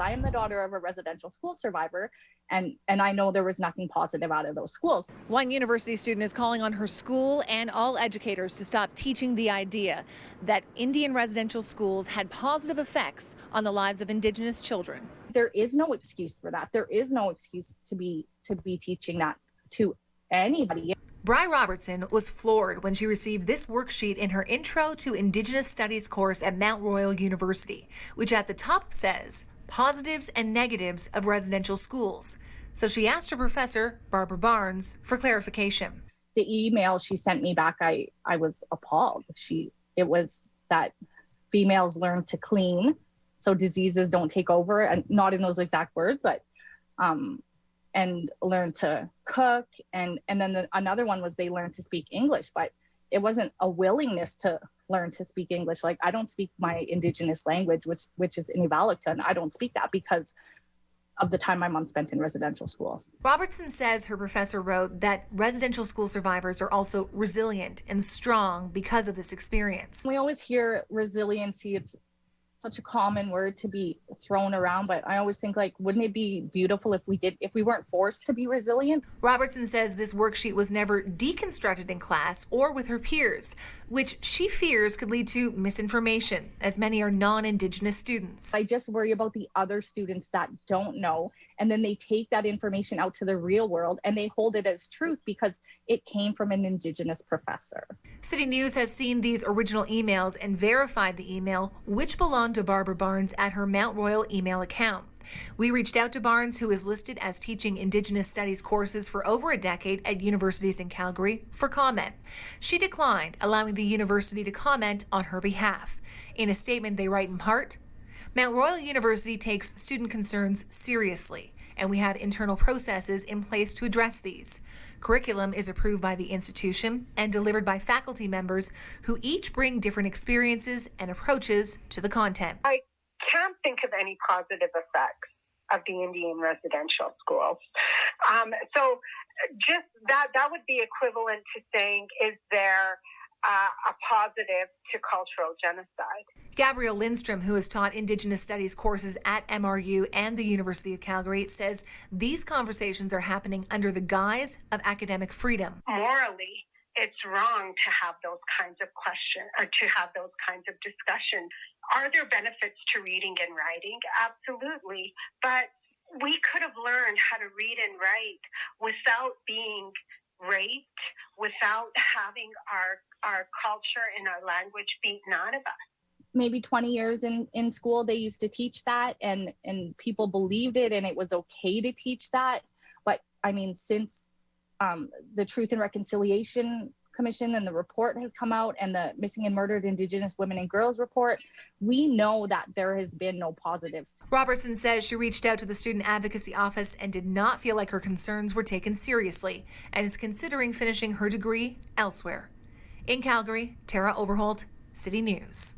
I am the daughter of a residential school survivor, and I know there was nothing positive out of those schools. One university student is calling on her school and all educators to stop teaching the idea that Indian residential schools had positive effects on the lives of Indigenous children. There is no excuse for that. There is no excuse to be teaching that to anybody. Bri Robertson was floored when she received this worksheet in her Intro to Indigenous Studies course at Mount Royal University, which at the top says positives and negatives of residential schools. So she asked her professor, Barbara Barnes, for clarification. The email she sent me back, I was appalled. It was that females learn to clean so diseases don't take over, and not in those exact words, but and learn to cook, and then another one was they learn to speak English, but it wasn't a willingness to learn to speak English. Like, I don't speak my Indigenous language, which is Inuvialuktun, and I don't speak that because of the time my mom spent in residential school. Robertson says her professor wrote that residential school survivors are also resilient and strong because of this experience. We always hear resiliency. It's such a common word to be thrown around, but I always think, like, wouldn't it be beautiful if we weren't forced to be resilient? Robertson says this worksheet was never deconstructed in class or with her peers, which she fears could lead to misinformation, as many are non-Indigenous students. I just worry about the other students that don't know, and then they take that information out to the real world and they hold it as truth because it came from an Indigenous professor. City News has seen these original emails and verified the email, which belonged to Barbara Barnes at her Mount Royal email account. We reached out to Barnes, who is listed as teaching Indigenous Studies courses for over a decade at universities in Calgary, for comment. She declined, allowing the university to comment on her behalf. In a statement, they write in part, Mount Royal University takes student concerns seriously, and we have internal processes in place to address these. Curriculum is approved by the institution and delivered by faculty members who each bring different experiences and approaches to the content. I can't think of any positive effects of the Indian residential schools. So just that would be equivalent to saying, is there a positive to cultural genocide? Gabrielle Lindstrom, who has taught Indigenous Studies courses at MRU and the University of Calgary, says these conversations are happening under the guise of academic freedom. Morally, it's wrong to have those kinds of questions or to have those kinds of discussions. Are there benefits to reading and writing? Absolutely. But we could have learned how to read and write without being raped, without having our culture and our language beaten out of us. Maybe 20 years in school, they used to teach that, and people believed it, and it was okay to teach that. But I mean, since the Truth and Reconciliation Commission and the report has come out, and the Missing and Murdered Indigenous Women and Girls report, we know that there has been no positives. Robertson says she reached out to the Student Advocacy Office and did not feel like her concerns were taken seriously, and is considering finishing her degree elsewhere. In Calgary, Tara Overholt, City News.